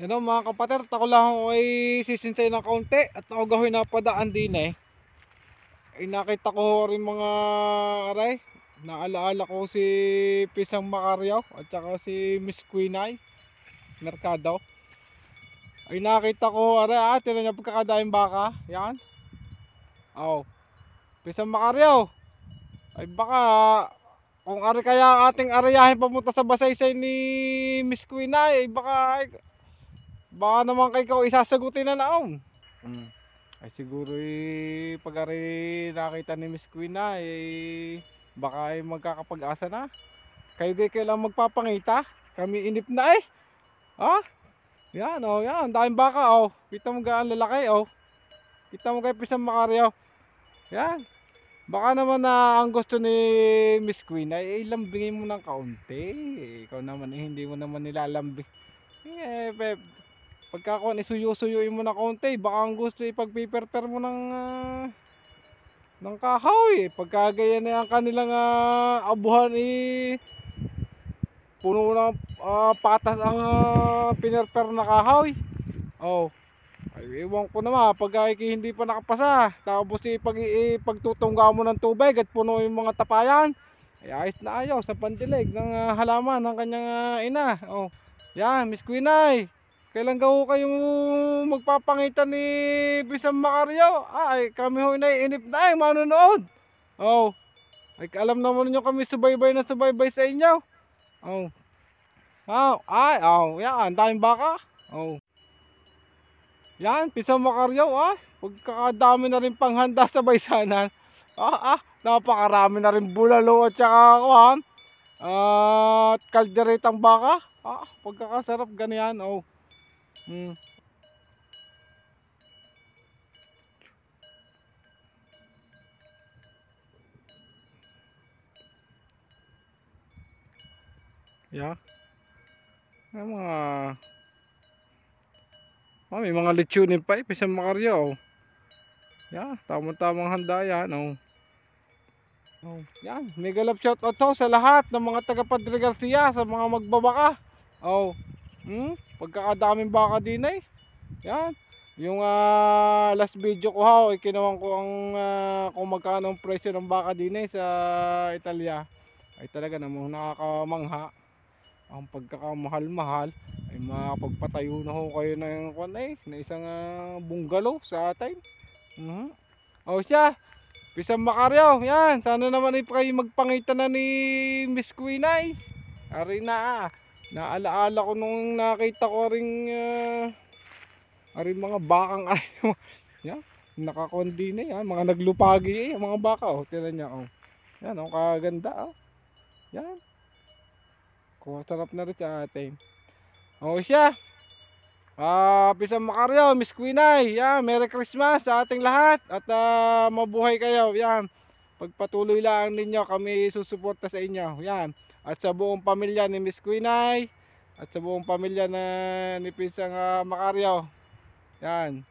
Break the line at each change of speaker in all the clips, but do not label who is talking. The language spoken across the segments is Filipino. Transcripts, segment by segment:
Yan o mga kapatid, ako lang ako ay sisinsay ng kaunti at ako gawin na padaan din ay nakita ko rin mga aray. Naalaala ko si Pisang Macaryaw at saka si Miss Quinay Mercado. Ay nakita ko aray, tinan niya pagkakadaing baka. Yan. Oh, Pisang Macaryaw. Ay baka kung ari kaya ating arayahin papunta sa basaysay ni Miss Quinay, baka naman kay ko isasagutin na naon. Ay siguro pag ari nakita ni Miss Quinay baka ay magkakapag-asa na. Kayo kailang magpapangita. Kami inip na Ah, yan yan, daming baka Kita mo gaan lalaki Kita mo kay Pisang Macaryaw. Yan. Baka naman na ang gusto ni Miss Queen ay lambingin mo ng kaunti. Ikaw naman hindi mo naman nilalambing. Pagka kung isuyo-suyuin mo ng kaunti, baka ang gusto ipagpiperper mo ng kahoy. Pagka gaya na ang kanilang abuhan puno ng patas ang pinerper na kahoy. Ay, iwan ko naman pag hindi pa nakapasa, tapos pagtutungga mo ng tubig at puno yung mga tapayan, ay ayos na ayos sa pandilig ng halaman ng kanyang ina. Yan, Miss Quinay, kailan gaw kayo magpapangita ni Pisang Macaryaw? Ay kami ho inip na manonood. Ay alam naman niyo kami subaybay na subaybay sa inyo. Yan, daming baka. Yan, Pisang Macaryaw pagkakadami na rin panghanda sa baysanan. Napakarami na rin bulalo at saka at kalderetang baka. Pagkakasarap ganyan. Yeah. May mga lechonin pa Pisang Macaryaw. Yan, tamang-tamang handa yan. Yan, mega love shout out sa lahat ng mga taga Padre Garcia, sa mga magbabaka. Pagkakadaming baka din Yan. Yung last video ko kinuwang ko kung magkano ang presyo ng baka din sa Italia. Ay talaga namang nakakamangha. Ang pagkakamahal-mahal ay makapagpatayo na kayo ng na isang bungalow sa atin. Siya, Pisang Macaryaw, yan, sana naman kayo magpangita na ni Miss Quinay. Ari naalaala ko nung nakita ko mga bakang yan, nakakondi na yan, mga naglupagi mga baka tingnan niya yan kaganda yan. Kung sarap na rin sa atin. Siya. Pisang Macaryaw, Miss Quinay. Yan, Merry Christmas sa ating lahat. At mabuhay kayo. Yan. Pagpatuloy lang ninyo, kami susuporta sa inyo. Yan. At sa buong pamilya ni Miss Quinay. At sa buong pamilya ni Pisang Macaryaw. Yan.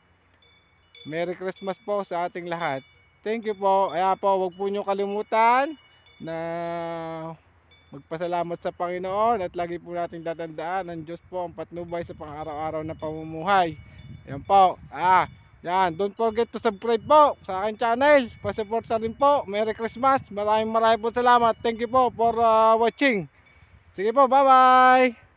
Merry Christmas po sa ating lahat. Thank you po. Kaya po, huwag po nyo kalimutan na magpasalamat sa Panginoon at lagi po nating tatandaan ang Diyos po ang patnubay sa pang-araw-araw na pamumuhay. Yan po. Yan. Don't forget to subscribe po sa aking channel. Pasuporta rin po. Merry Christmas. Maraming po salamat. Thank you po for watching. Sige po. Bye-bye.